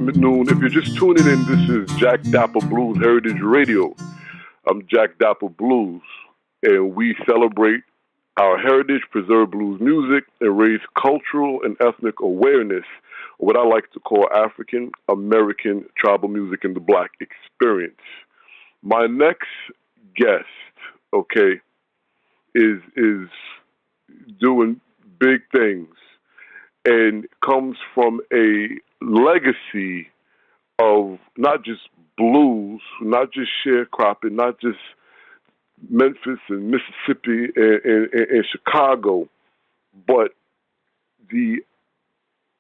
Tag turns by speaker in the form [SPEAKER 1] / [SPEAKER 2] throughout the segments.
[SPEAKER 1] afternoon. If you're just tuning in, this is Jack Dapaa Blues Heritage Radio. I'm Jack Dapaa Blues, and we celebrate our heritage, preserve blues music, and raise cultural and ethnic awareness of what I like to call African American tribal music and the Black experience. My next guest, okay, is doing big things and comes from a legacy of not just blues, not just sharecropping, not just Memphis and Mississippi and Chicago, but the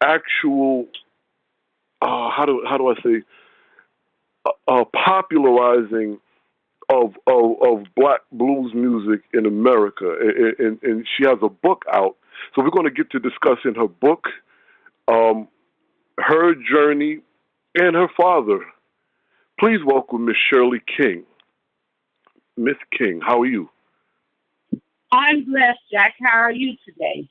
[SPEAKER 1] actual how do I say popularizing of Black blues music in America, and she has a book out. So we're going to get to discussing her book, her journey, and her father. Please welcome Miss Shirley King. Miss King, how are you?
[SPEAKER 2] I'm blessed, Jack. How are you today?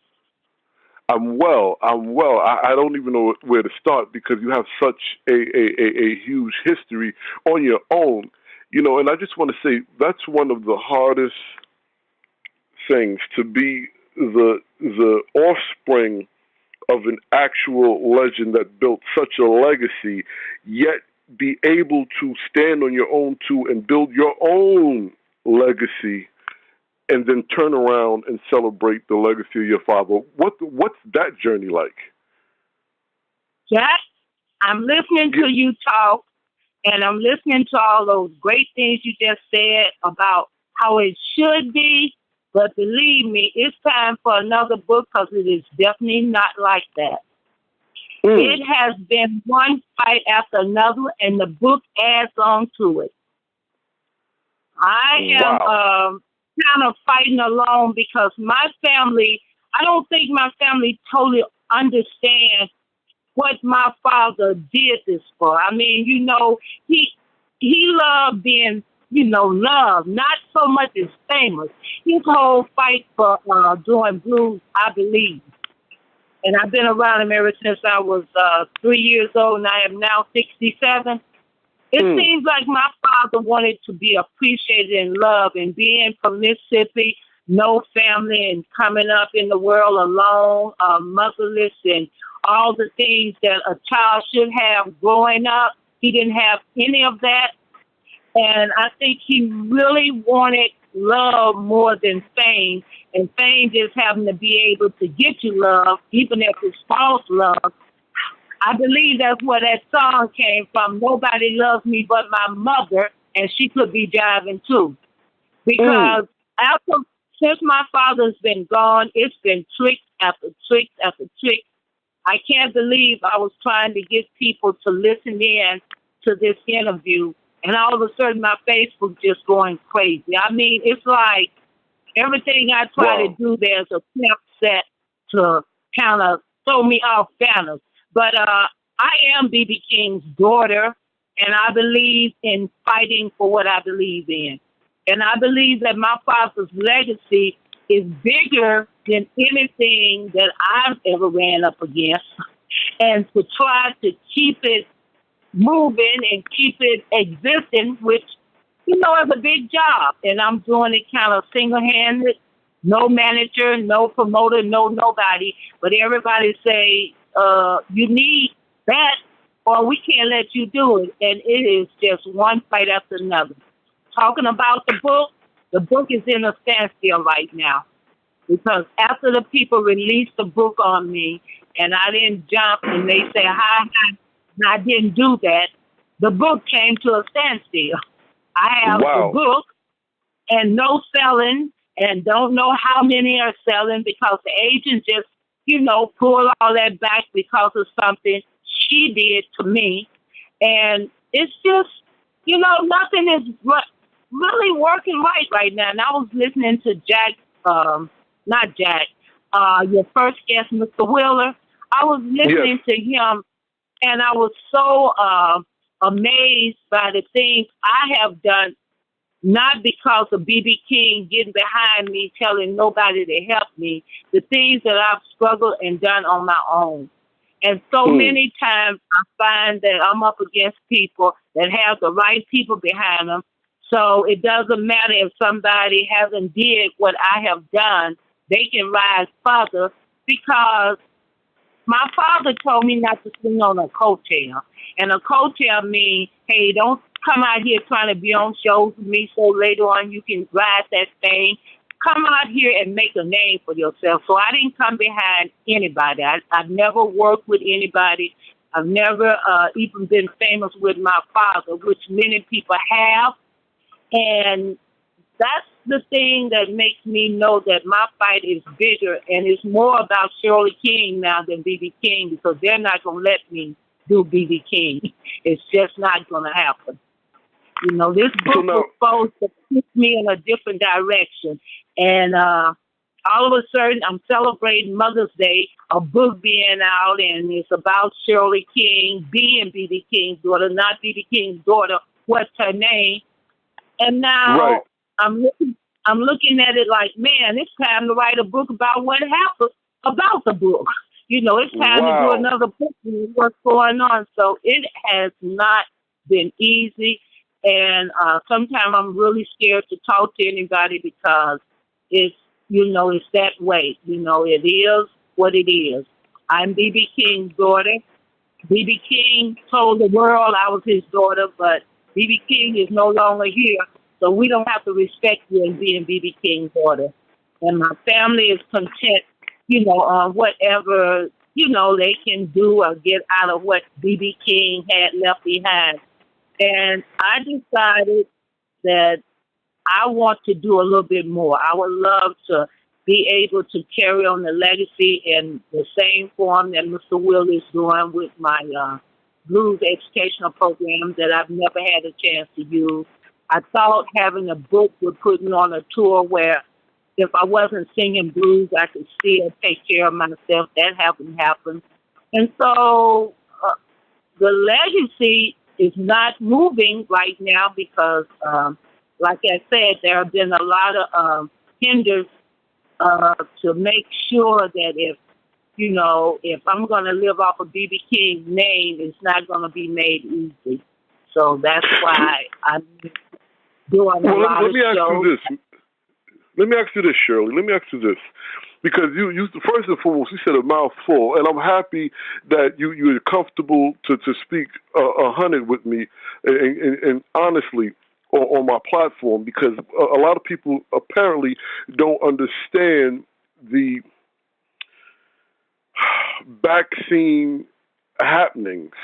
[SPEAKER 1] I'm well. I don't even know where to start because you have such a huge history on your own. You know, and I just want to say that's one of the hardest things, to be the offspring of an actual legend that built such a legacy, yet be able to stand on your own too and build your own legacy, and then turn around and celebrate the legacy of your father. What's that journey like?
[SPEAKER 2] Jack, I'm listening to you talk, and I'm listening to all those great things you just said about how it should be. But believe me, it's time for another book because it is definitely not like that. It has been one fight after another, and the book adds on to it. I am kind of fighting alone because my family, I don't think my family totally understands what my father did this for. I mean, you know, he loved being, you know, loved, not so much as famous. His whole fight for doing blues, I believe. And I've been around him ever since I was 3 years old, and I am now 67. It seems like my father wanted to be appreciated and loved, and being from Mississippi, no family, and coming up in the world alone, motherless, and all the things that a child should have growing up. He didn't have any of that. And I think he really wanted love more than fame. And fame just having to be able to get you love, even if it's false love. I believe that's where that song came from. Nobody loves me but my mother, and she could be driving too. Because since my father's been gone, it's been tricks after tricks after tricks. I can't believe I was trying to get people to listen in to this interview, and all of a sudden my Facebook just going crazy. I mean, it's like everything I try to do, there's a snap set to kind of throw me off balance. But I am B.B. King's daughter, and I believe in fighting for what I believe in. And I believe that my father's legacy is bigger than anything that I've ever ran up against. And to try to keep it moving and keep it existing, which, you know, is a big job. And I'm doing it kind of single-handed, no manager, no promoter, no nobody. But everybody say, you need that or we can't let you do it. And it is just one fight after another. Talking about the book is in a standstill right now. Because after the people released the book on me and I didn't jump and they say, hi, I didn't do that, the book came to a standstill. I have the book and no selling and don't know how many are selling because the agent just, you know, pulled all that back because of something she did to me. And it's just, you know, nothing is really working right now. And I was listening to your first guest, Mr. Wheeler. I was listening to him, and I was so amazed by the things I have done, not because of B.B. King getting behind me, telling nobody to help me, the things that I've struggled and done on my own. And so many times I find that I'm up against people that have the right people behind them. So it doesn't matter if somebody hasn't did what I have done, they can rise further because my father told me not to swing on a coattail. And a coattail means, hey, don't come out here trying to be on shows with me so later on you can ride that thing. Come out here and make a name for yourself. So I didn't come behind anybody. I've never worked with anybody. I've never even been famous with my father, which many people have. And that's the thing that makes me know that my fight is bigger and it's more about Shirley King now than B.B. King because they're not going to let me do B.B. King. It's just not going to happen. You know, this book was supposed to push me in a different direction. And all of a sudden, I'm celebrating Mother's Day, a book being out, and it's about Shirley King being B.B. King's daughter, not B.B. King's daughter. What's her name? And now I'm looking at it like, man, it's time to write a book about what happened about the book. You know, it's time to do another book and what's going on. So it has not been easy. And sometimes I'm really scared to talk to anybody because it's, you know, it's that way. You know, it is what it is. I'm B.B. King's daughter. B.B. King told the world I was his daughter, but B.B. King is no longer here, so we don't have to respect you as being B.B. King's daughter. And my family is content, you know, on whatever, you know, they can do or get out of what B.B. King had left behind. And I decided that I want to do a little bit more. I would love to be able to carry on the legacy in the same form that Mr. Will is doing with my blues educational program that I've never had a chance to use. I thought having a book would put me on a tour where if I wasn't singing blues, I could still take care of myself. That hasn't happened. And so the legacy is not moving right now because, like I said, there have been a lot of hinders to make sure that if I'm going to live off of B.B. King's name, it's not going to be made easy. So that's why I'm doing a lot of shows.
[SPEAKER 1] Let me ask you this, Shirley. Let me ask you this. Because you first and foremost, you said a mouthful, and I'm happy that you're comfortable to speak 100 with me and honestly on my platform, because a lot of people apparently don't understand the back-scene happenings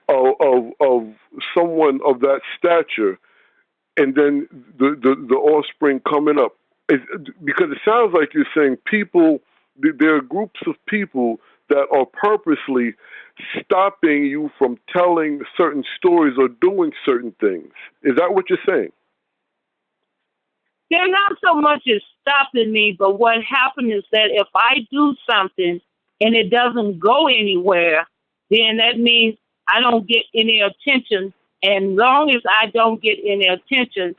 [SPEAKER 1] of someone of that stature, and then the offspring coming up. Because it sounds like you're saying there are groups of people that are purposely stopping you from telling certain stories or doing certain things. Is that what you're saying?
[SPEAKER 2] They're not so much as stopping me, but what happened is that if I do something and it doesn't go anywhere, then that means I don't get any attention. And long as I don't get any attention,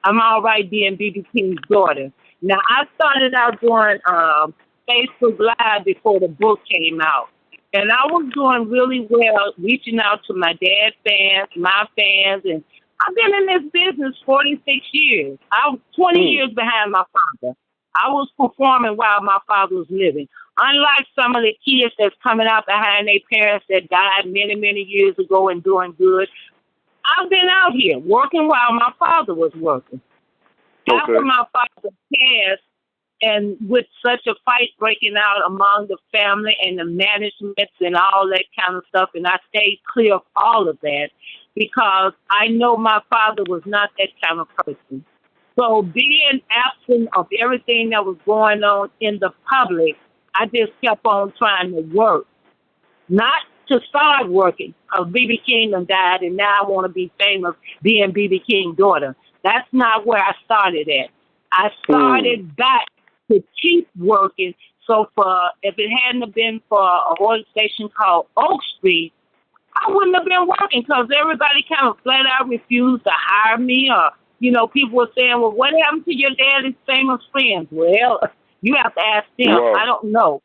[SPEAKER 2] I'm all right being B.B. King's daughter. Now, I started out doing Facebook Live before the book came out. And I was doing really well, reaching out to my dad's fans, my fans. And I've been in this business 46 years. I was 20 years behind my father. I was performing while my father was living. Unlike some of the kids that's coming out behind their parents that died many, many years ago and doing good, I've been out here working while my father was working. Okay. After my father passed, and with such a fight breaking out among the family and the managements and all that kind of stuff, and I stayed clear of all of that because I know my father was not that kind of person. So being absent of everything that was going on in the public, I just kept on trying to work. Not to start working. B.B. King died, and now I want to be famous being B.B. King's daughter. That's not where I started at. I started back to keep working. So if it hadn't been for an organization called Oak Street, I wouldn't have been working because everybody kind of flat out refused to hire me. Or, people were saying, well, what happened to your daddy's famous friends? Well, you have to ask them. Wow. I don't know.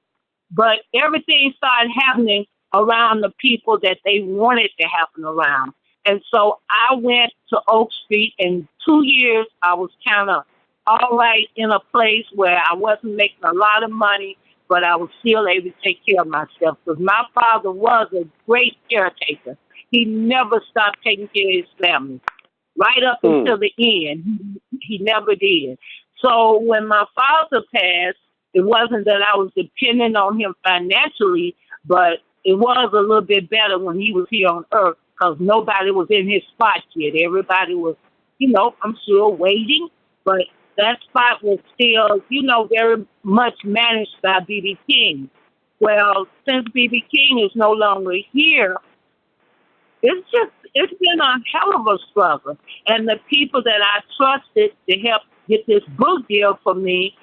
[SPEAKER 2] But everything started happening around the people that they wanted to happen around. And so I went to Oak Street. In 2 years, I was kind of all right in a place where I wasn't making a lot of money, but I was still able to take care of myself because my father was a great caretaker. He never stopped taking care of his family. Right up until the end, he never did. So when my father passed, it wasn't that I was dependent on him financially, but it was a little bit better when he was here on earth because nobody was in his spot yet. Everybody was, I'm sure waiting, but that spot was still, very much managed by B.B. King. Well, since B.B. King is no longer here, it's been a hell of a struggle. And the people that I trusted to help get this book deal for me,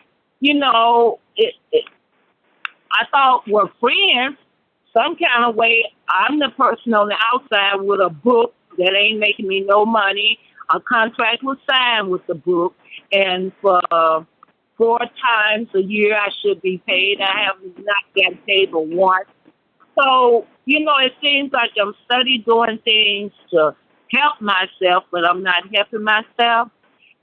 [SPEAKER 2] I thought were friends. Some kind of way, I'm the person on the outside with a book that ain't making me no money. A contract was signed with the book, and for 4 times a year I should be paid. I have not gotten paid but once. So, it seems like I'm studying doing things to help myself, but I'm not helping myself.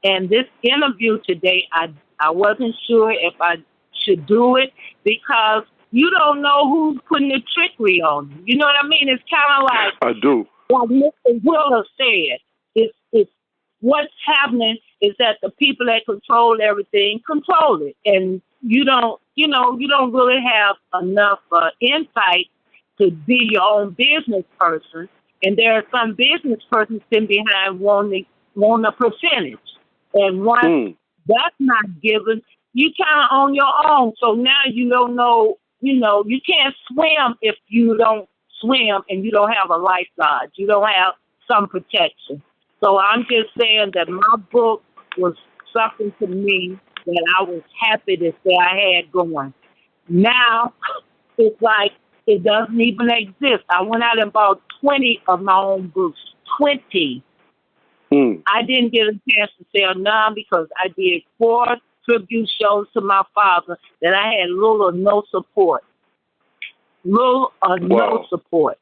[SPEAKER 2] And this interview today, I wasn't sure if I should do it because you don't know who's putting the trickery on you. You know what I mean? It's kind of like
[SPEAKER 1] I do.
[SPEAKER 2] Like Mr. Willer said, it's what's happening is that the people that control everything control it, and you don't really have enough insight to be your own business person. And there are some business persons sitting behind wanting a percentage, and once that's not given, you kind of on your own. So now you don't know. You can't swim if you don't swim and you don't have a lifeguard. You don't have some protection. So I'm just saying that my book was something to me that I was happy to say I had going. Now, it's like it doesn't even exist. I went out and bought 20 of my own books. 20. I didn't get a chance to sell none because I did 4 tribute shows to my father that I had little or no support. No support.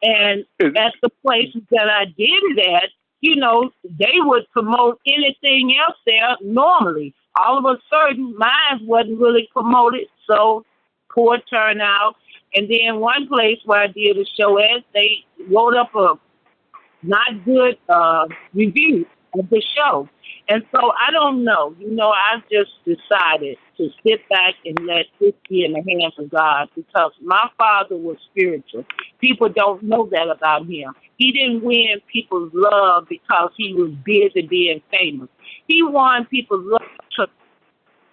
[SPEAKER 2] And at the places that I did it at, they would promote anything else there normally. All of a sudden, mine wasn't really promoted, so poor turnout. And then one place where I did a show at, they wrote up a not good review of the show. And so I don't know. I just decided to sit back and let this be in the hands of God because my father was spiritual. People don't know that about him. He didn't win people's love because he was busy being famous. He won people's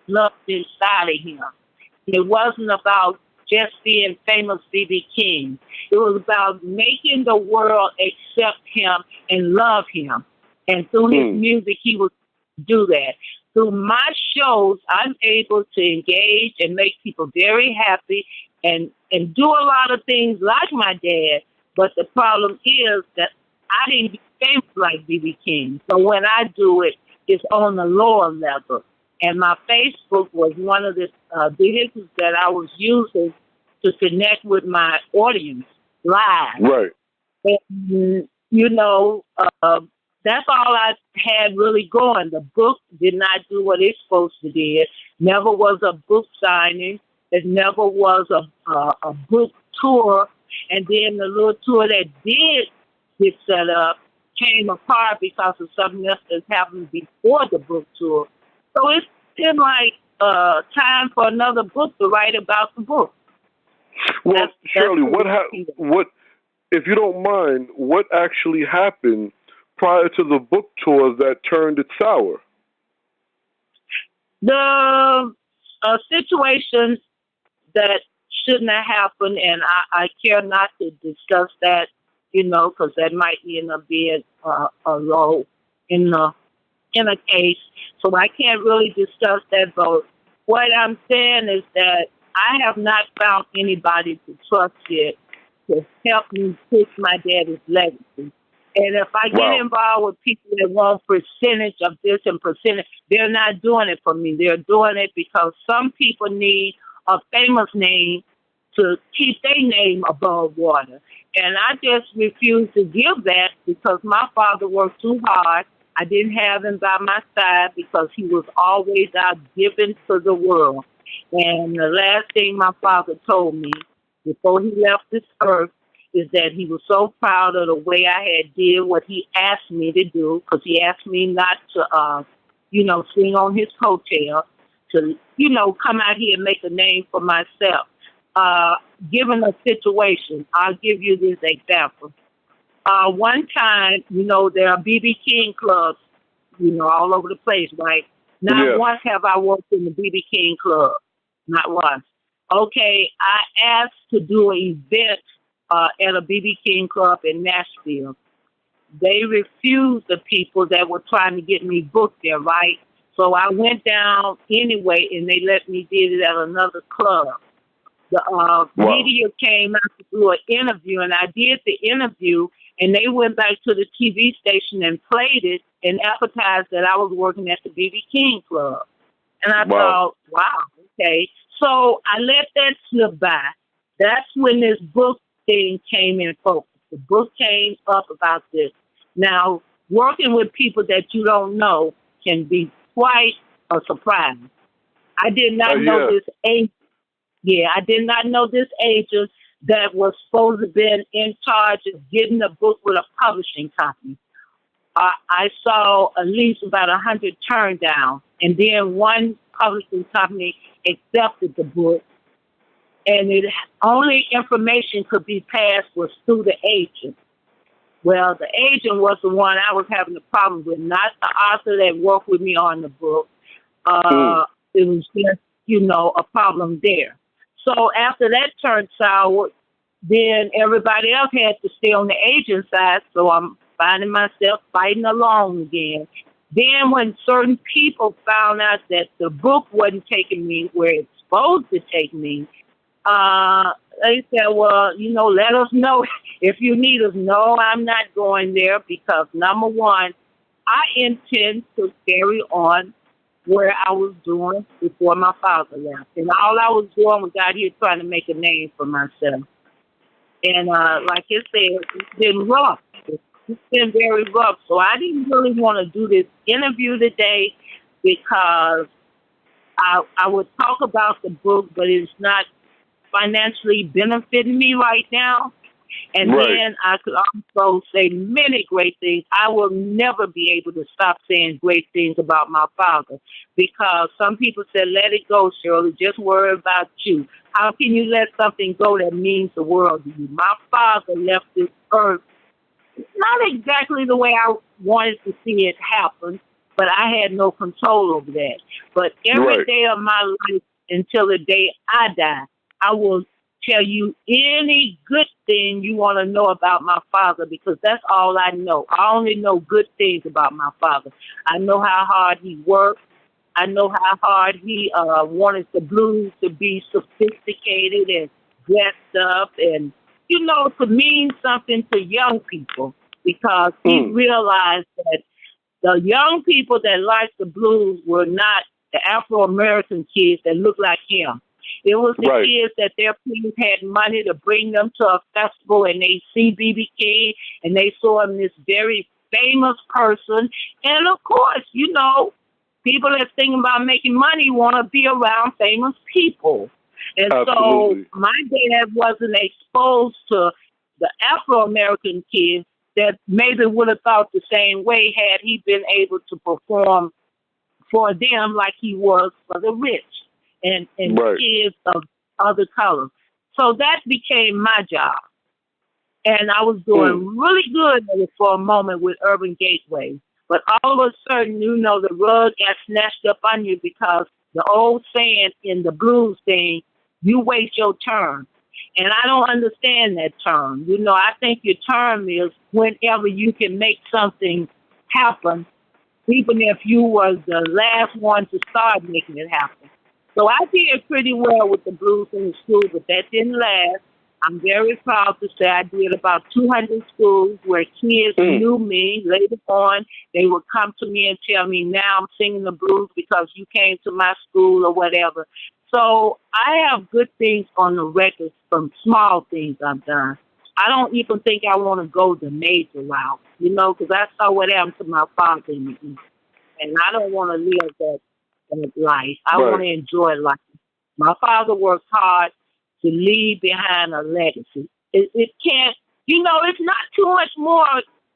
[SPEAKER 2] love inside of him. It wasn't about just being famous B.B. King. It was about making the world accept him and love him. And through his music, he would do that. Through my shows, I'm able to engage and make people very happy and do a lot of things like my dad. But the problem is that I didn't get famous like B.B. King. So when I do it, it's on the lower level. And my Facebook was one of the vehicles that I was using to connect with my audience live.
[SPEAKER 1] Right.
[SPEAKER 2] And, that's all I had really going. The book did not do what it's supposed to do. Never was a book signing. It never was a book tour. And then the little tour that did get set up came apart because of something else that happened before the book tour. So it's been like time for another book to write about the book.
[SPEAKER 1] Well, Shirley, what, if you don't mind, what actually happened prior to the book tours that turned it sour?
[SPEAKER 2] The situation that shouldn't have happened, and I care not to discuss that, because that might end up being a role in a case. So I can't really discuss that. But what I'm saying is that I have not found anybody to trust yet to help me push my daddy's legacy. And if I get involved with people that want percentage of this and percentage, they're not doing it for me. They're doing it because some people need a famous name to keep their name above water. And I just refused to give that because my father worked too hard. I didn't have him by my side because he was always out giving to the world. And the last thing my father told me before he left this earth is that he was so proud of the way I had did what he asked me to do, because he asked me not to, sing on his coattail, to, come out here and make a name for myself. Given a situation, I'll give you this example. One time, there are BB King clubs, all over the place, right? Not once have I worked in the BB King club. Not once. Okay, I asked to do an event at a BB King club in Nashville. They refused the people that were trying to get me booked there, right? So I went down anyway, and they let me do it at another club. The media came out to do an interview, and I did the interview, and they went back to the TV station and played it and advertised that I was working at the BB King Club. And I thought, wow, okay. So I let that slip by. That's when this book thing came in focus. The book came up about this. Now, working with people that you don't know can be quite a surprise. I did not know this agent. Yeah, I did not know this agent that was supposed to be in charge of getting the book with a publishing company. I saw at least about 100 turned down, and then one publishing company accepted the book, and it only information could be passed was through the agent. Well, the agent was the one I was having a problem with, not the author that worked with me on the book. It was just, a problem there. So after that turned sour, then everybody else had to stay on the agent side, so I'm finding myself fighting alone again. Then when certain people found out that the book wasn't taking me where it's supposed to take me, they said, well, let us know if you need us. No, I'm not going there because, number one, I intend to carry on where I was doing before my father left. And all I was doing was out here trying to make a name for myself. And like I said, it's been rough. It's been very rough. So I didn't really want to do this interview today because I would talk about the book, but it's not financially benefiting me right now. And then I could also say many great things. I will never be able to stop saying great things about my father because some people said, let it go, Shirley. Just worry about you. How can you let something go that means the world to you? My father left this earth not exactly the way I wanted to see it happen, but I had no control over that. But every day of my life until the day I die, I will tell you any good thing you want to know about my father because that's all I know. I only know good things about my father. I know how hard he worked. I know how hard he wanted the blues to be sophisticated and dressed up and, to mean something to young people because he realized that the young people that liked the blues were not the Afro-American kids that looked like him. It was the kids that their parents had money to bring them to a festival and they see BB King and they saw him this very famous person. And of course, people that's thinking about making money want to be around famous people. And so my dad wasn't exposed to the Afro-American kids that maybe would have thought the same way had he been able to perform for them like he was for the rich and kids of other colors. So that became my job. And I was doing really good for a moment with Urban Gateway. But all of a sudden, the rug got snatched up on you because the old saying in the blues thing, you wait your turn. And I don't understand that term. I think your term is whenever you can make something happen, even if you was the last one to start making it happen. So I did pretty well with the blues in the school, but that didn't last. I'm very proud to say I did about 200 schools where kids knew me. Later on, they would come to me and tell me, now I'm singing the blues because you came to my school or whatever. So I have good things on the record from small things I've done. I don't even think I want to go the major route, because I saw what happened to my father in the East. And I don't want to live that life. I want
[SPEAKER 1] Right.
[SPEAKER 2] to enjoy life. My father worked hard to leave behind a legacy. It can't, it's not too much more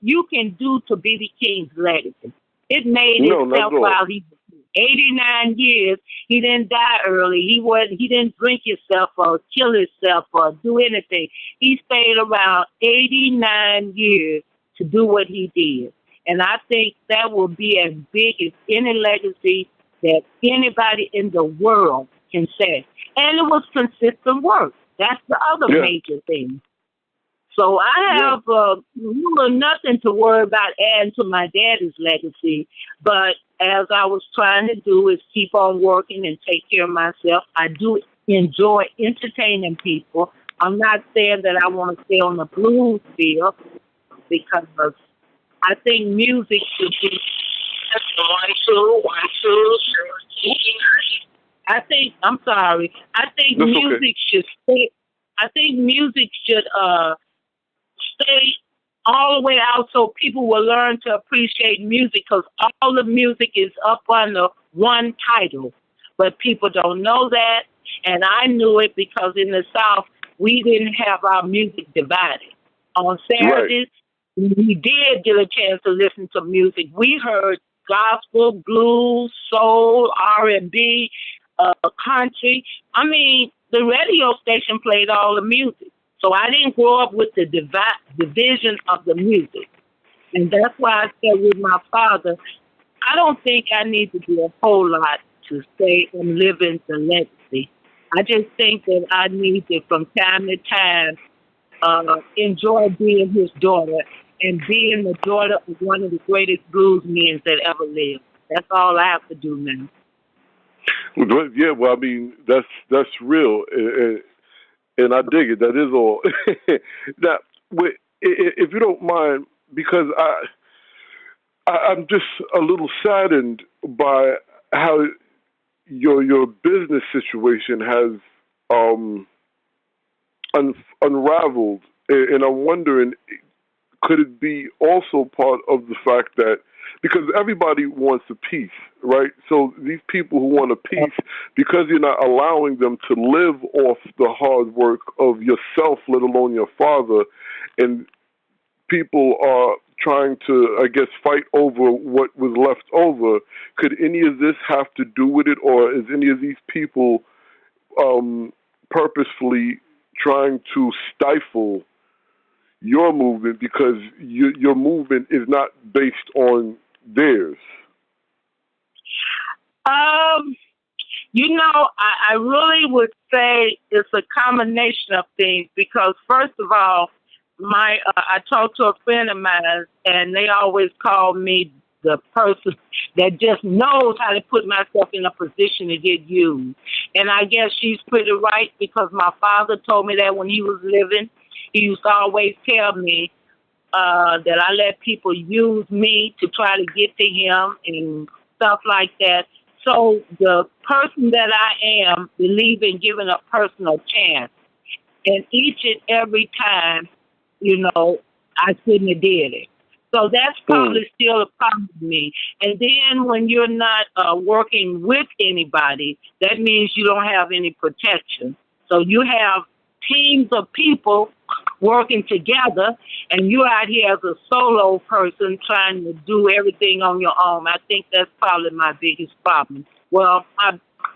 [SPEAKER 2] you can do to B.B. King's legacy. It made
[SPEAKER 1] No, not at
[SPEAKER 2] itself
[SPEAKER 1] all.
[SPEAKER 2] while he was 89 years. He didn't die early. He didn't drink himself or kill himself or do anything. He stayed around 89 years to do what he did. And I think that will be as big as any legacy that anybody in the world can say. And it was consistent work. That's the other
[SPEAKER 1] Yeah.
[SPEAKER 2] major thing. So I have nothing to worry about adding to my daddy's legacy. But as I was trying to do is keep on working and take care of myself. I do enjoy entertaining people. I'm not saying that I want to stay on the blues field because I think music should be 1, 2, 1, 2. I'm sorry. I think
[SPEAKER 1] That's
[SPEAKER 2] music
[SPEAKER 1] okay.
[SPEAKER 2] should stay. I think music should stay all the way out so people will learn to appreciate music because all the music is up under one title. But people don't know that. And I knew it because in the South, we didn't have our music divided. On Saturdays, we did get a chance to listen to music. We heard gospel, blues, soul, R&B, country. I mean, the radio station played all the music. So I didn't grow up with the division of the music. And that's why I said with my father, I don't think I need to do a whole lot to stay and live in the legacy. I just think that I need to, from time to time, enjoy being his daughter and being the daughter of one of the greatest blues men that ever lived. That's all I have to do now.
[SPEAKER 1] Yeah, well, I mean, that's real, and I dig it. That is all. Now, if you don't mind, because I'm just a little saddened by how your business situation has unraveled, and I'm wondering, could it be also part of the fact that because everybody wants a piece, right? So these people who want a piece, because you're not allowing them to live off the hard work of yourself, let alone your father, and people are trying to, I guess, fight over what was left over. Could any of this have to do with it, or is any of these people purposefully trying to stifle your movement because your movement is not based on theirs?
[SPEAKER 2] I really would say it's a combination of things because first of all, I talked to a friend of mine and they always call me the person that just knows how to put myself in a position to get used. And I guess she's pretty right because my father told me that when he was living. He used to always tell me that I let people use me to try to get to him and stuff like that. So the person that I am believe in giving a person a chance. And each and every time, I couldn't have did it. So that's probably still a problem with me. And then when you're not working with anybody, that means you don't have any protection. So you have teams of people working together, and you're out here as a solo person trying to do everything on your own. I think that's probably my biggest problem. Well,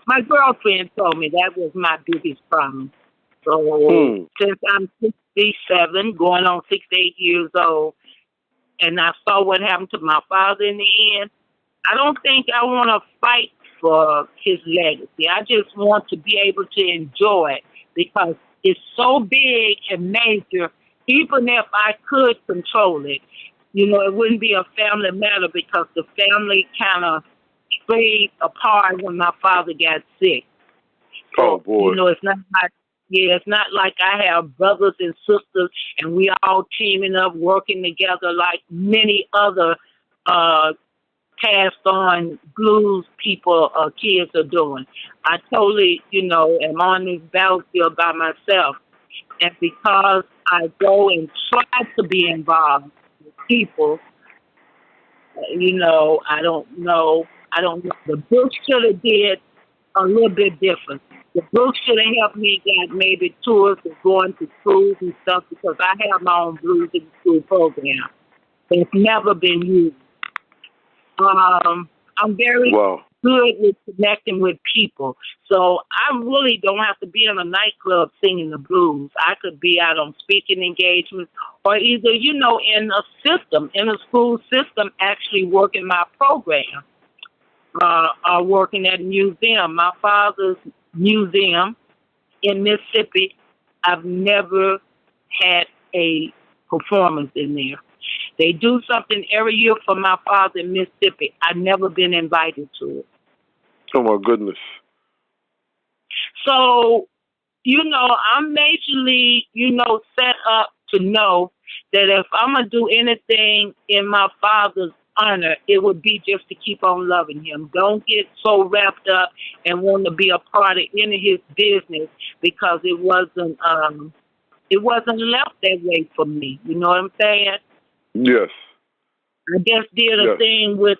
[SPEAKER 2] my girlfriend told me that was my biggest problem. So since I'm 67, going on 68 years old, and I saw what happened to my father in the end, I don't think I want to fight for his legacy. I just want to be able to enjoy it because it's so big and major. Even if I could control it, it wouldn't be a family matter because the family kind of strayed apart when my father got sick.
[SPEAKER 1] Oh boy!
[SPEAKER 2] It's not like I have brothers and sisters and we all teaming up, working together like many other passed on blues people kids are doing. I totally, am on this battlefield by myself. And because I go and try to be involved with people, I don't know. I don't know. The book should have did a little bit different. The book should have helped me get maybe tours of going to schools and stuff because I have my own blues in school program. It's never been used. I'm very good with connecting with people. So I really don't have to be in a nightclub singing the blues. I could be out on speaking engagements or either, in a system, in a school system, actually working my program. Or working at a museum. My father's museum in Mississippi, I've never had a performance in there. They do something every year for my father in Mississippi. I've never been invited to it.
[SPEAKER 1] Oh, my goodness.
[SPEAKER 2] So, I'm majorly, set up to know that if I'm going to do anything in my father's honor, it would be just to keep on loving him. Don't get so wrapped up and want to be a part of any of his business because it wasn't left that way for me. You know what I'm saying?
[SPEAKER 1] Yes.
[SPEAKER 2] I just did a thing with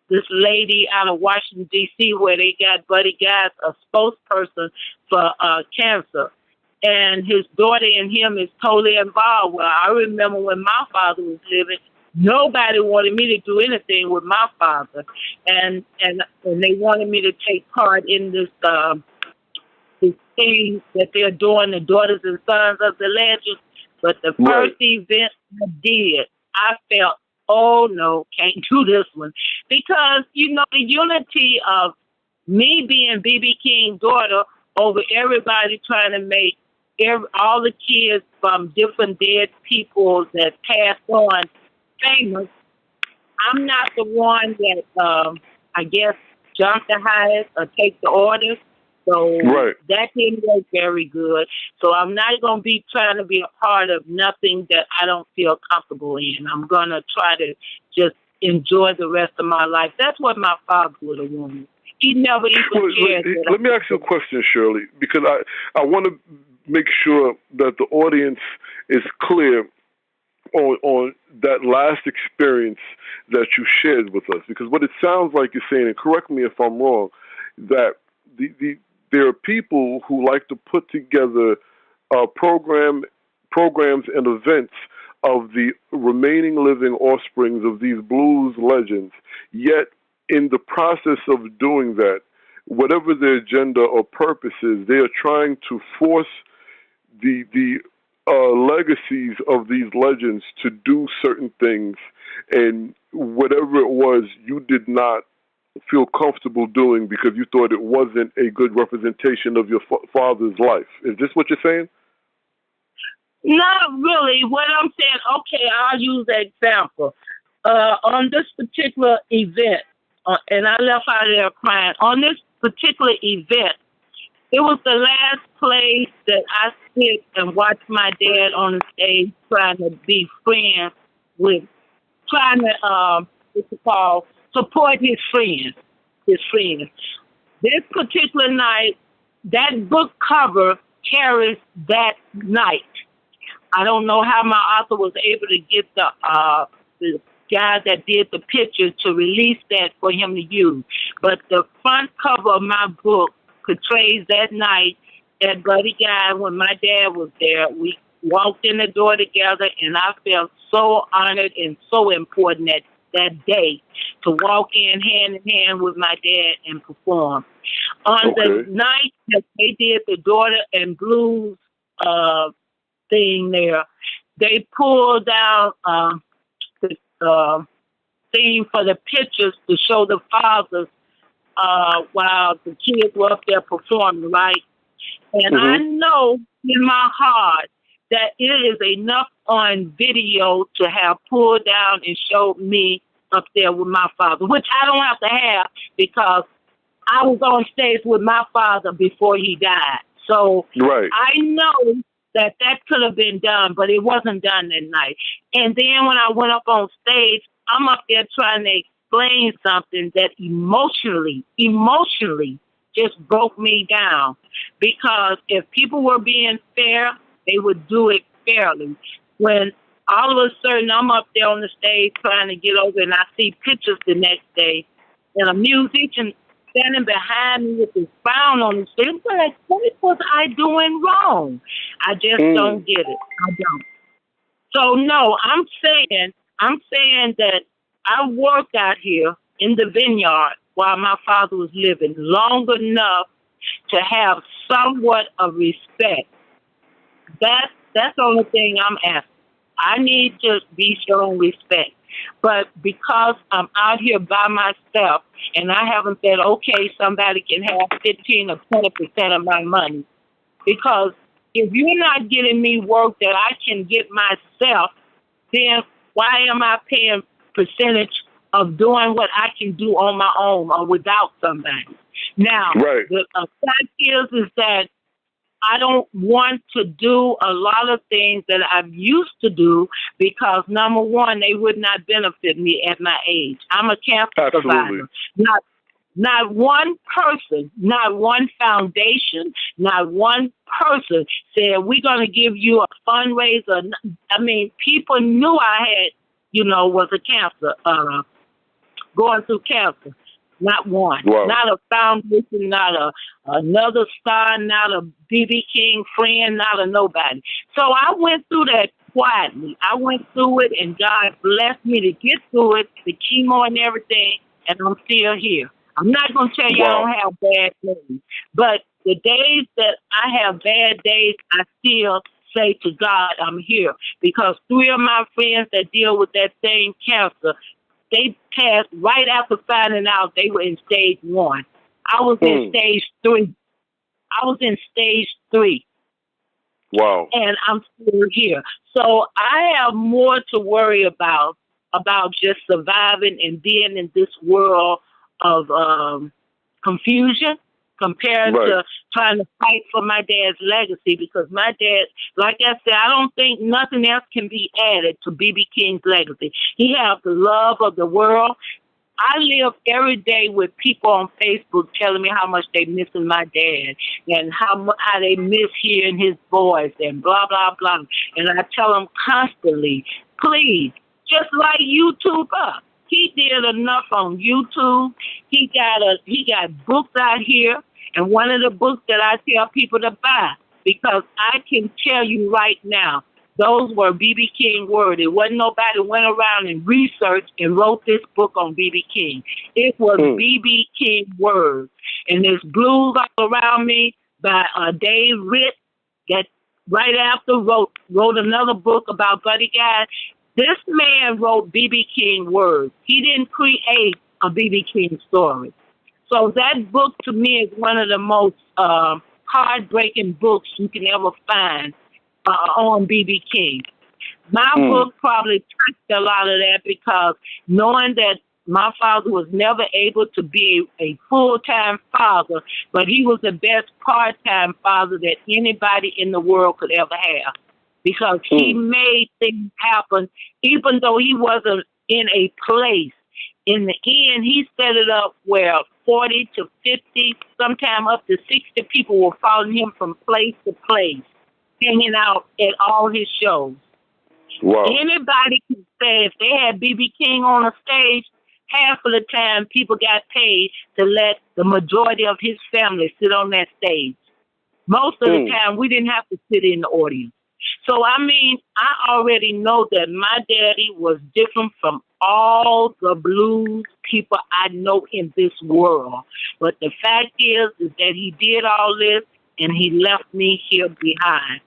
[SPEAKER 2] this lady out of Washington D.C. where they got Buddy Guys, a spokesperson for cancer. And his daughter and him is totally involved. Well, I remember when my father was living, nobody wanted me to do anything with my father, and they wanted me to take part in this thing that they're doing, the Daughters and Sons of the Legends. But the first event I did, I felt, oh no, can't do this one because the unity of me being B.B. King's daughter over everybody trying to make all the kids from different dead people that passed on famous. I'm not the one that, I guess, jump the highest or take the orders. So that didn't work very good. So I'm not going to be trying to be a part of nothing that I don't feel comfortable in. I'm going to try to just enjoy the rest of my life. That's what my father would have wanted. He never even cared.
[SPEAKER 1] Let me ask you a question, Shirley, because I want to make sure that the audience is clear on that last experience that you shared with us. Because what it sounds like you're saying, and correct me if I'm wrong, that there are people who like to put together programs and events of the remaining living offsprings of these blues legends, yet in the process of doing that, whatever their agenda or purpose is, they are trying to force the legacies of these legends to do certain things, and whatever it was you did not feel comfortable doing because you thought it wasn't a good representation of your father's life. Is this what you're saying?
[SPEAKER 2] Not really. What I'm saying, okay, I'll use an example. On this particular event, and I left out of there crying, on this particular event, it was the last place that I sit and watch my dad on the stage trying to be friends with, trying to, support his friends. This particular night, that book cover carries that night. I don't know how my author was able to get the guy that did the picture to release that for him to use. But the front cover of my book portrays that night at Buddy Guy when my dad was there. We walked in the door together, and I felt so honored and so important that day to walk in hand with my dad and perform. On the night that they did the Daughter and Blues thing there, they pulled down the theme for the pictures to show the fathers while the kids were up there performing, right? And I know in my heart that it is enough on video to have pulled down and showed me up there with my father, which I don't have to have because I was on stage with my father before he died. So I know that could have been done, but it wasn't done that night. And then when I went up on stage, I'm up there trying to explain something that emotionally just broke me down. Because if people were being fair, they would do it fairly. When all of a sudden I'm up there on the stage trying to get over and I see pictures the next day and a musician standing behind me with his frown on his face, I'm like, what was I doing wrong? I just don't get it. I don't. So no, I'm saying that I worked out here in the vineyard while my father was living long enough to have somewhat of respect. That's the only thing I'm asking. I need to be shown respect. But because I'm out here by myself and I haven't said, okay, somebody can have 15 or 20% of my money, because if you're not getting me work that I can get myself, then why am I paying percentage of doing what I can do on my own or without somebody? Now, the fact is that I don't want to do a lot of things that I've used to do because, number one, they would not benefit me at my age. I'm a cancer survivor. Not one person, not one foundation, not one person said, we're going to give you a fundraiser. I mean, people knew I had, was a cancer, going through cancer. Not one. Wow. Not a foundation, not another star, not a BB King friend, not a nobody. So I went through that quietly. I went through it, and God blessed me to get through it, the chemo and everything, and I'm still here. I'm not going to tell you I don't have bad days, but the days that I have bad days, I still say to God, I'm here, because 3 of my friends that deal with that same cancer, they passed right after finding out they were in stage 1. I was in stage 3. Wow. And I'm still here. So I have more to worry about just surviving and being in this world of confusion compared to trying to fight for my dad's legacy, because my dad, like I said, I don't think nothing else can be added to B.B. King's legacy. He has the love of the world. I live every day with people on Facebook telling me how much they missing my dad and how they miss hearing his voice and blah, blah, blah. And I tell them constantly, please, just like YouTube up. He did enough on YouTube. He got books out here, and one of the books that I tell people to buy, because I can tell you right now, those were B.B. King words. It wasn't nobody went around and researched and wrote this book on B.B. King. It was B.B. King words. And there's Blues All Around Me by Dave Ritt that right after wrote another book about Buddy Guy. This man wrote B.B. King words. He didn't create a B.B. King story. So that book to me is one of the most heartbreaking books you can ever find on B.B. King. My book probably touched a lot of that, because knowing that my father was never able to be a full-time father, but he was the best part-time father that anybody in the world could ever have, because he made things happen even though he wasn't in a place. In the end, he set it up where 40 to 50, sometime up to 60 people were following him from place to place, hanging out at all his shows. Wow. Anybody can say if they had B.B. King on a stage, half of the time people got paid to let the majority of his family sit on that stage. Most of the time, we didn't have to sit in the audience. So, I mean, I already know that my daddy was different from all the blues people I know in this world. But the fact is that he did all this, and he left me here behind.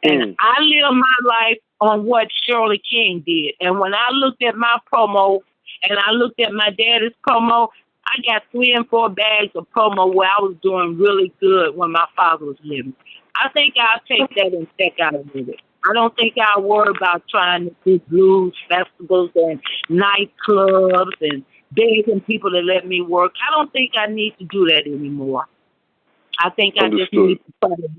[SPEAKER 2] And I live my life on what Shirley King did. And when I looked at my promo and I looked at my daddy's promo, I got 3 and 4 bags of promo where I was doing really good when my father was living. I think I'll take that and check out with it. I don't think I'll worry about trying to do blues festivals and nightclubs and begging people to let me work. I don't think I need to do that anymore. I think I just
[SPEAKER 1] Understood.
[SPEAKER 2] need to try to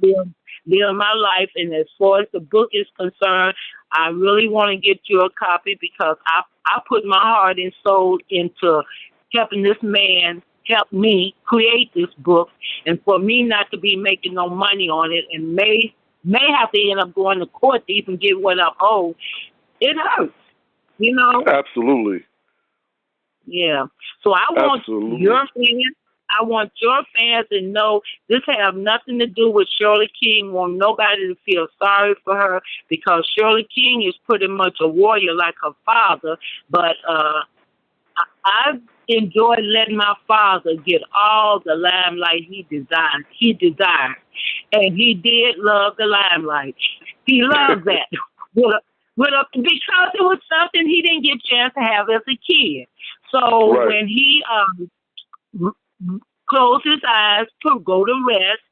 [SPEAKER 2] live my life. And as far as the book is concerned, I really want to get you a copy because I put my heart and soul into helping this man help me create this book, and for me not to be making no money on it, and may have to end up going to court to even get what I owe. It hurts, you know.
[SPEAKER 1] Absolutely.
[SPEAKER 2] Yeah. So I want
[SPEAKER 1] Absolutely.
[SPEAKER 2] your fans. I want your fans to know this have nothing to do with Shirley King. Want nobody to feel sorry for her because Shirley King is pretty much a warrior like her father. But I enjoyed letting my father get all the limelight he desired. And he did love the limelight. He loved that. Because it was something he didn't get a chance to have as a kid. So
[SPEAKER 1] Right.
[SPEAKER 2] when he closed his eyes to go to rest,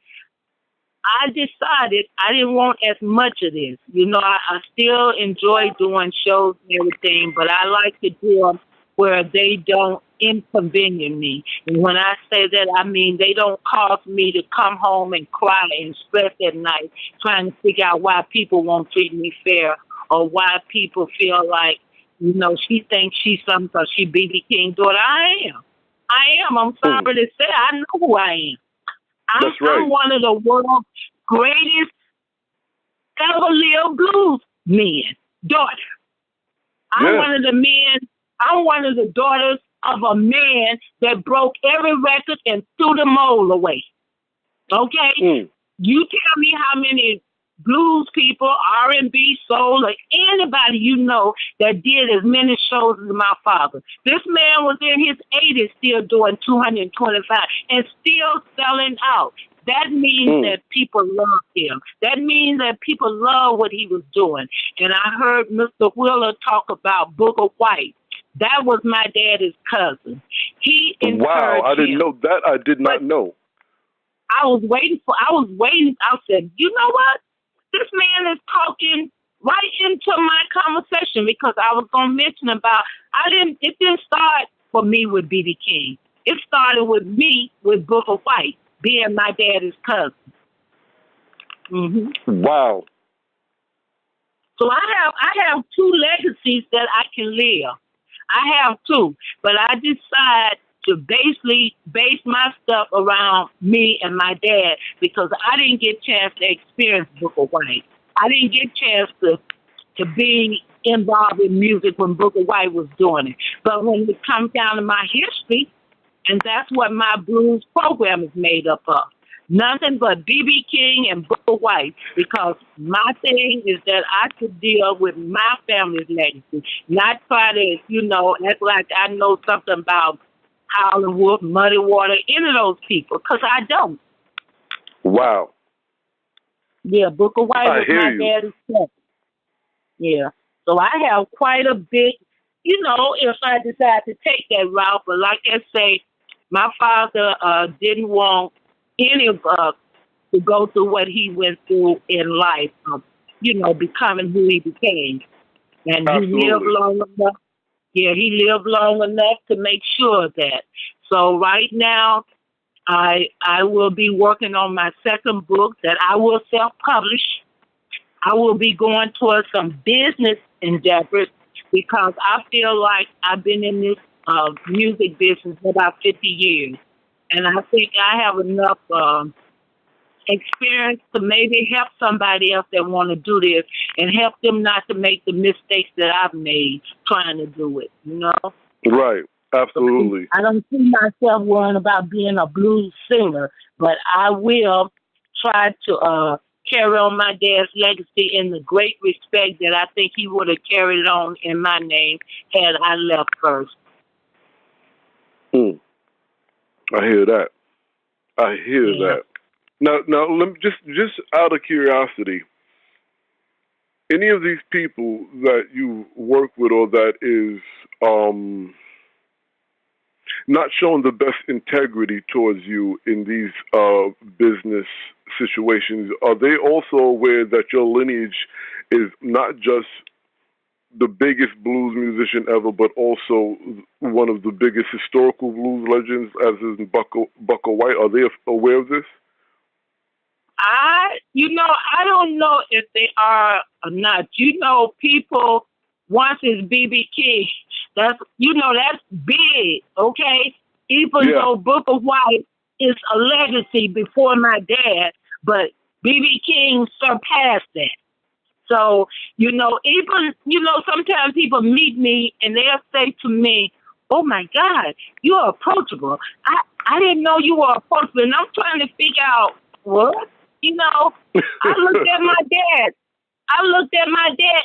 [SPEAKER 2] I decided I didn't want as much of this. You know, I still enjoy doing shows and everything, but I like to do them where they don't inconvenience me. And when I say that, I mean they don't cause me to come home and cry and stress at night trying to figure out why people won't treat me fair or why people feel like, you know, she thinks she's something because she B.B. King's daughter. I am. I'm sorry to say, I know who I am.
[SPEAKER 1] That's right.
[SPEAKER 2] I'm one of the world's greatest ever lived blues men, daughter. I'm
[SPEAKER 1] Yeah.
[SPEAKER 2] one of the men, I'm one of the daughters of a man that broke every record and threw the mole away. Okay? You tell me how many blues people, R&B, soul, or anybody you know that did as many shows as my father. This man was in his 80s still doing 225 and still selling out. That means that people love him. That means that people love what he was doing. And I heard Mr. Wheeler talk about Booker White. That was my daddy's cousin. He encouraged
[SPEAKER 1] Wow, I didn't
[SPEAKER 2] him.
[SPEAKER 1] know that. I did not know.
[SPEAKER 2] I was waiting. I said, you know what? This man is talking right into my conversation because I was going to mention about, it didn't start for me with B.B. King. It started with me with Booker White being my daddy's cousin. Mm-hmm.
[SPEAKER 1] Wow.
[SPEAKER 2] So I have two legacies that I can live. I have two, but I decide to basically base my stuff around me and my dad because I didn't get a chance to experience Booker White. I didn't get a chance to be involved in music when Booker White was doing it. But when it comes down to my history, and that's what my blues program is made up of. Nothing but B.B. King and Booker White, because my thing is that I could deal with my family's legacy, not try to, act like I know something about Howlin' Wolf, Muddy Water, any of those people, because I don't.
[SPEAKER 1] Wow.
[SPEAKER 2] Yeah, Booker White was my daddy's cousin. Yeah. So I have quite a bit, if I decide to take that route, but like I say, my father didn't want any of us to go through what he went through in life, becoming who he became. And
[SPEAKER 1] Absolutely.
[SPEAKER 2] he lived long enough. Yeah, he lived long enough to make sure of that. So right now, I will be working on my second book that I will self-publish. I will be going towards some business endeavors because I feel like I've been in this music business for about 50 years. And I think I have enough experience to maybe help somebody else that want to do this and help them not to make the mistakes that I've made trying to do it,
[SPEAKER 1] Right. Absolutely.
[SPEAKER 2] I don't see myself worrying about being a blues singer, but I will try to carry on my dad's legacy in the great respect that I think he would have carried on in my name had I left first.
[SPEAKER 1] I hear that. I hear that. Now, let me just out of curiosity, any of these people that you work with or that is not showing the best integrity towards you in these business situations, are they also aware that your lineage is not just the biggest blues musician ever, but also one of the biggest historical blues legends, as is Bucko White? Are they aware of this?
[SPEAKER 2] I don't know if they are or not. People, once it's BB King, that's big, okay? Even
[SPEAKER 1] Yeah.
[SPEAKER 2] though Book of White is a legacy before my dad, but BB King surpassed that. So, sometimes people meet me and they'll say to me, "Oh my God, you're approachable. I didn't know you were approachable." And I'm trying to figure out what? I looked at my dad.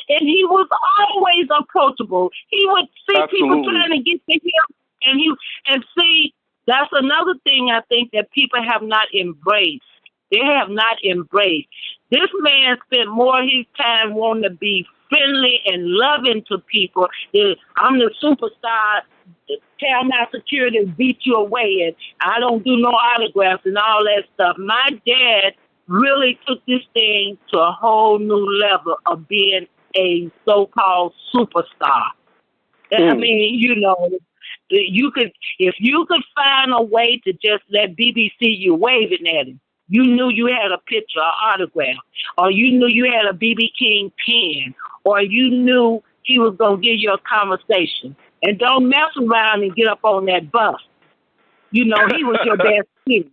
[SPEAKER 2] And he was always approachable. He would see people
[SPEAKER 1] Absolutely.
[SPEAKER 2] trying to get to him, and see, that's another thing I think that people have not embraced. They have not embraced. This man spent more of his time wanting to be friendly and loving to people. I'm the superstar. Tell my security to beat you away, and I don't do no autographs and all that stuff. My dad really took this thing to a whole new level of being a so-called superstar. I mean, if you could find a way to just let BBC you waving at him, you knew you had a picture or autograph, or you knew you had a BB King pen, or you knew he was going to give you a conversation. And don't mess around and get up on that bus. He was your best kid.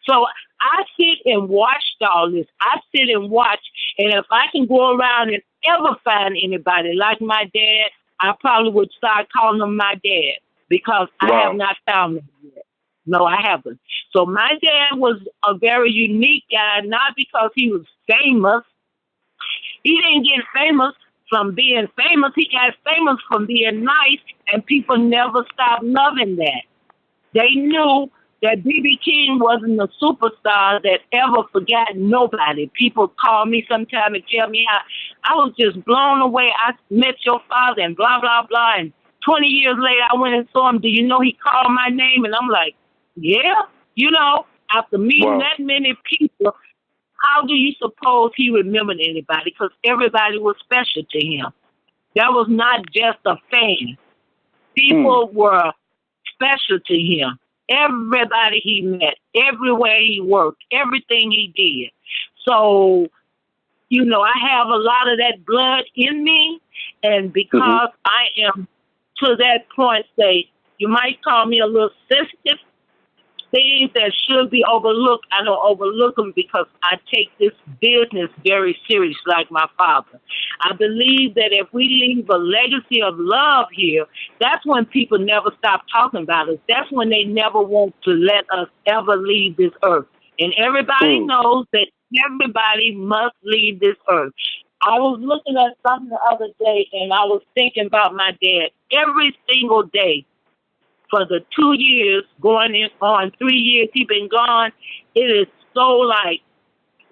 [SPEAKER 2] So I sit and watch all this. I sit and watch, and if I can go around and ever find anybody like my dad, I probably would start calling him my dad, because I have not found him yet. No, I haven't. So my dad was a very unique guy, not because he was famous. He didn't get famous from being famous. He got famous from being nice, and people never stopped loving that. They knew that BB King wasn't a superstar that ever forgot nobody. People call me sometime and tell me how I was just blown away. I met your father and blah, blah, blah. And 20 years later, I went and saw him. Do you know he called my name? And I'm like, yeah. After meeting that many people, how do you suppose he remembered anybody? Because everybody was special to him. That was not just a fan. People were special to him. Everybody he met, everywhere he worked, everything he did. So, I have a lot of that blood in me, and because I am to that point, say, you might call me a little sensitive. Things that should be overlooked, I don't overlook them because I take this business very serious, like my father. I believe that if we leave a legacy of love here, that's when people never stop talking about us. That's when they never want to let us ever leave this earth. And everybody knows that everybody must leave this earth. I was looking at something the other day, and I was thinking about my dad every single day. For the 2 years, going in on 3 years he's been gone, it is so like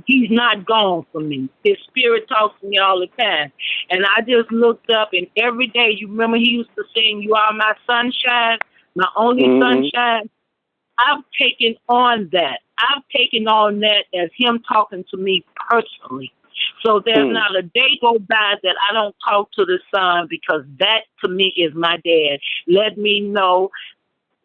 [SPEAKER 2] he's not gone from me. His spirit talks to me all the time. And I just looked up, and every day, you remember he used to sing, "You Are My Sunshine, My Only Sunshine." I've taken on that. I've taken on that as him talking to me personally. So there's not a day go by that I don't talk to the son, because that to me is my dad. Let me know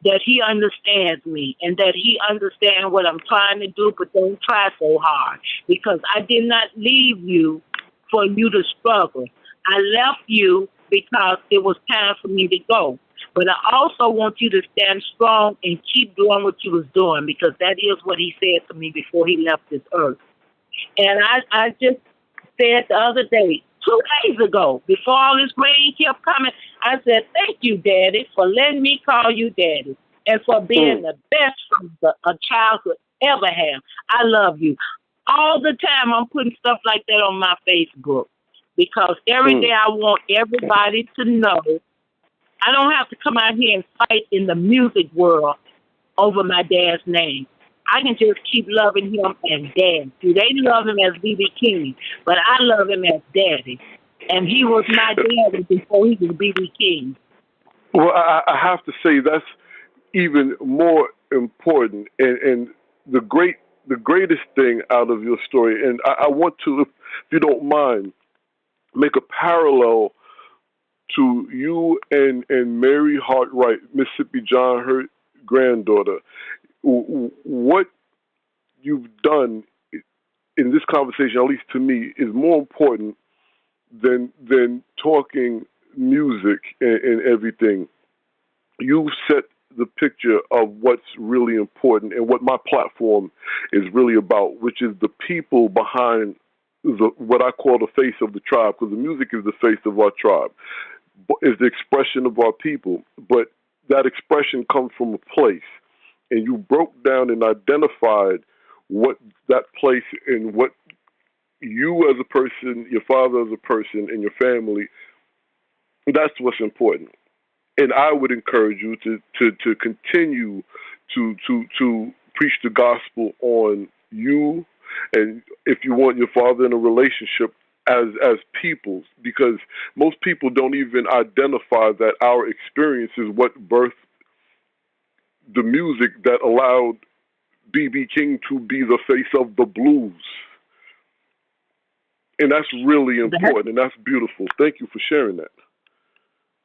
[SPEAKER 2] that he understands me and that he understands what I'm trying to do, but don't try so hard, because I did not leave you for you to struggle. I left you because it was time for me to go. But I also want you to stand strong and keep doing what you was doing, because that is what he said to me before he left this earth. And I just said the other day, 2 days ago, before all this rain kept coming, I said, thank you, Daddy, for letting me call you Daddy, and for being the best father a child could ever have. I love you. All the time I'm putting stuff like that on my Facebook, because every day I want everybody to know I don't have to come out here and fight in the music world over my dad's name. I can just keep loving him as Dad. See, they love him as BB King, but I love him as Daddy. And he was my daddy before he was BB King.
[SPEAKER 1] Well, I have to say that's even more important, and the greatest thing out of your story. And I want to, if you don't mind, make a parallel to you and Mary Hartwright, Mississippi John Hurt granddaughter. What you've done in this conversation, at least to me, is more important than talking music and everything. You set the picture of what's really important and what my platform is really about, which is the people behind what I call the face of the tribe, because the music is the face of our tribe, is the expression of our people. But that expression comes from a place, and you broke down and identified what that place and what you as a person, your father as a person, and your family, that's what's important. And I would encourage you to continue to preach the gospel on you, and if you want your father in a relationship as peoples, because most people don't even identify that our experience is what birthed the music that allowed B.B. King to be the face of the blues. And that's really important, and that's beautiful. Thank you for sharing that.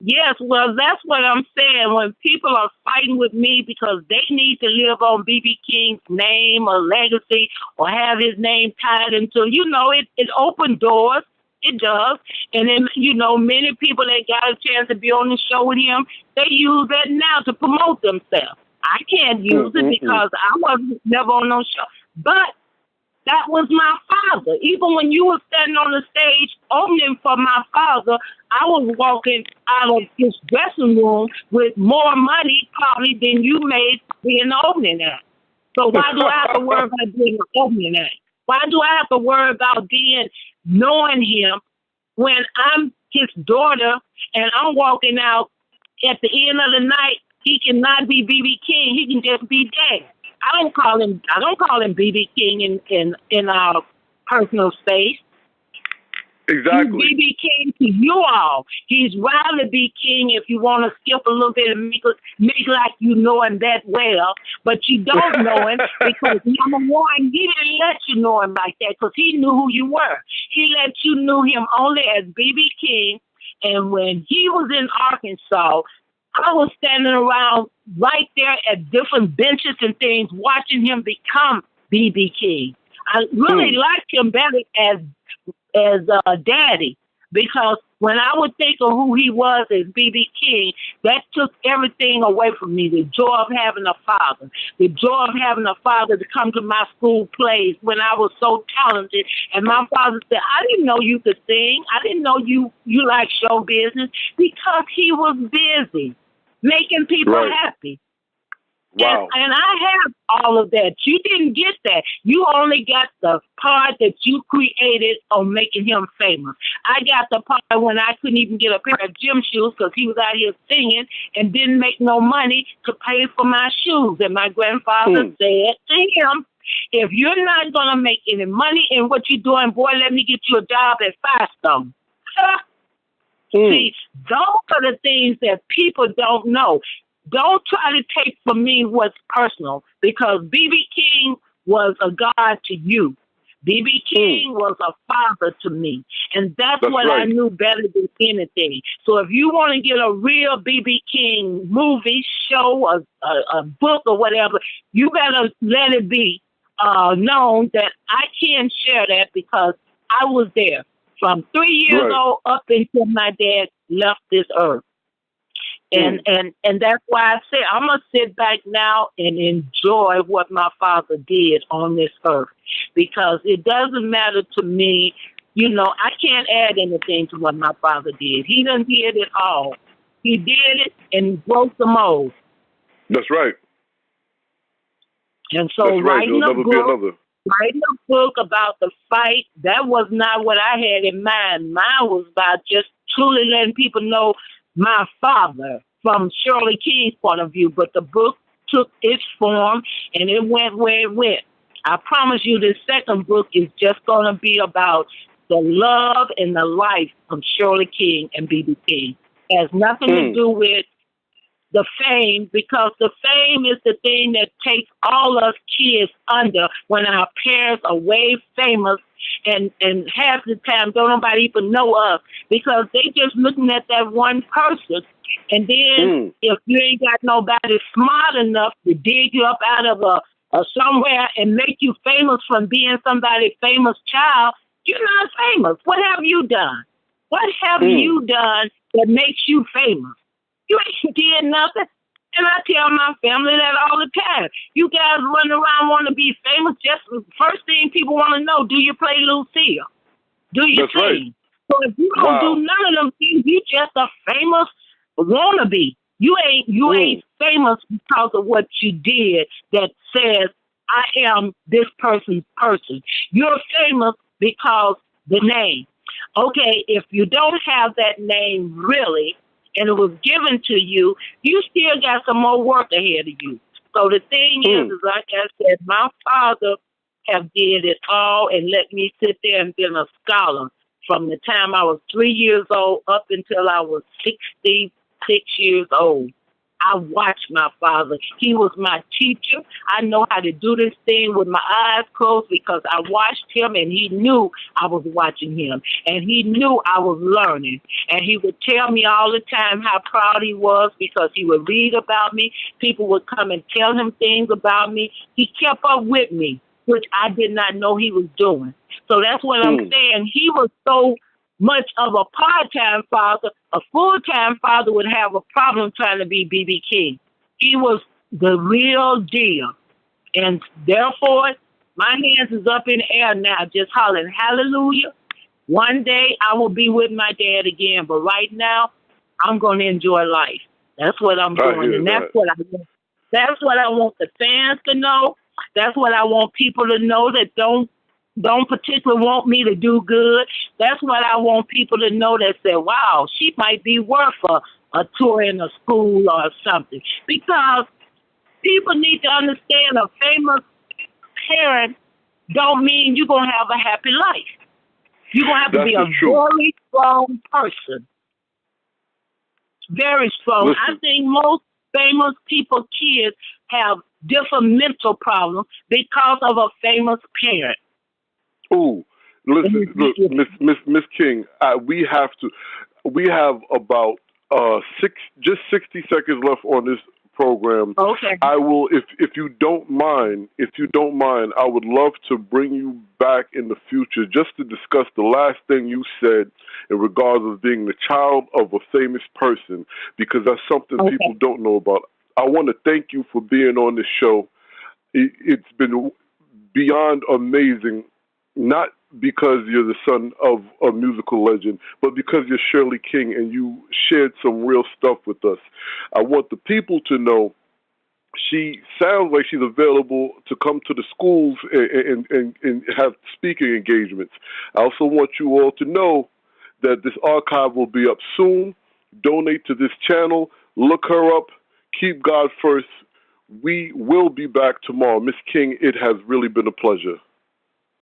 [SPEAKER 2] Yes, well, that's what I'm saying. When people are fighting with me because they need to live on B.B. King's name or legacy or have his name tied into, it opened doors. It does. And then, many people that got a chance to be on the show with him, they use that now to promote themselves. I can't use it because I wasn't never on no show. But that was my father. Even when you were standing on the stage opening for my father, I was walking out of his dressing room with more money probably than you made being the opening act. So why do I have to worry about being the opening act? Why do I have to worry about knowing him when I'm his daughter and I'm walking out at the end of the night? He cannot be B.B. King. He can just be Dad. I don't call him B.B. King in our personal space.
[SPEAKER 1] Exactly.
[SPEAKER 2] He's B.B. King to you all. He's Riley B. King if you want to skip a little bit and make like you know him that well, but you don't know him because number one, he didn't let you know him like that because he knew who you were. He let you know him only as B.B. King, and when he was in Arkansas, I was standing around right there at different benches and things, watching him become B.B. King. I really liked him better as Daddy, because when I would think of who he was as B.B. King, that took everything away from me. The joy of having a father, the joy of having a father to come to my school plays when I was so talented. And my father said, I didn't know you could sing. I didn't know you like show business, because he was busy making people happy.
[SPEAKER 1] Wow.
[SPEAKER 2] And I have all of that. You didn't get that. You only got the part that you created on making him famous. I got the part when I couldn't even get a pair of gym shoes because he was out here singing and didn't make no money to pay for my shoes. And my grandfather said to him, if you're not going to make any money in what you're doing, boy, let me get you a job at Firestone. See, those are the things that people don't know. Don't try to take from me what's personal, because B.B. King was a God to you. B.B. King was a father to me. And that's what I knew better than anything. So if you want to get a real B.B. King movie, show, a book or whatever, you better let it be known that I can share that because I was there from 3 years old up until my dad left this earth. And that's why I say I'm going to sit back now and enjoy what my father did on this earth, because it doesn't matter to me. I can't add anything to what my father did. He done did it all. He did it and broke the mold.
[SPEAKER 1] That's right.
[SPEAKER 2] And so writing a book about the fight, that was not what I had in mind. Mine was about just truly letting people know my father from Shirley King's point of view. But the book took its form and it went where it went. I promise you this second book is just going to be about the love and the life of Shirley King and B.B. King. It has nothing to do with the fame, because the fame is the thing that takes all us kids under when our parents are way famous, and half the time don't nobody even know us, because they just looking at that one person. And then if you ain't got nobody smart enough to dig you up out of or somewhere and make you famous from being somebody's famous child, you're not famous. What have you done? What have you done that makes you famous? You ain't did nothing. And I tell my family that all the time. You guys run around want to be famous. Just first thing people want to know, do you play Lucille? Do you
[SPEAKER 1] That's right.
[SPEAKER 2] sing? So if you don't do none of them things, you just a famous wannabe. You ain't famous because of what you did that says, I am this person's person. You're famous because the name. Okay, if you don't have that name really, and it was given to you, you still got some more work ahead of you. So the thing is like I said, my father have did it all and let me sit there and been a scholar from the time I was 3 years old up until I was 66 years old. I watched my father. He was my teacher. I know how to do this thing with my eyes closed because I watched him and he knew I was watching him. And he knew I was learning. And he would tell me all the time how proud he was because he would read about me. People would come and tell him things about me. He kept up with me, which I did not know he was doing. So that's what I'm saying. He was so much of a part-time father. A full-time father would have a problem trying to be B.B. King. He was the real deal. And therefore, my hands is up in the air now, just hollering, hallelujah. One day I will be with my dad again, but right now I'm going to enjoy life. That's what I'm doing, and that's what I want. That's what I want the fans to know. That's what I want people to know that don't particularly want me to do good. That's what I want people to know that say, wow, she might be worth a tour in a school or something. Because people need to understand a famous parent don't mean you're going to have a happy life. You're going to have to be a very strong person. Very strong. Listen. I think most famous people, kids, have different mental problems because of a famous parent.
[SPEAKER 1] Oh, listen, look, Miss King, we have about 60 seconds left on this program.
[SPEAKER 2] Okay.
[SPEAKER 1] I will, if you don't mind, I would love to bring you back in the future just to discuss the last thing you said in regards of being the child of a famous person, because that's something people don't know about. I want to thank you for being on this show. It's been beyond amazing. Not because you're the son of a musical legend, but because you're Shirley King and you shared some real stuff with us. I want the people to know she sounds like she's available to come to the schools and have speaking engagements. I also want you all to know that this archive will be up soon. Donate to this channel. Look her up. Keep God first. We will be back tomorrow. Miss King, it has really been a pleasure.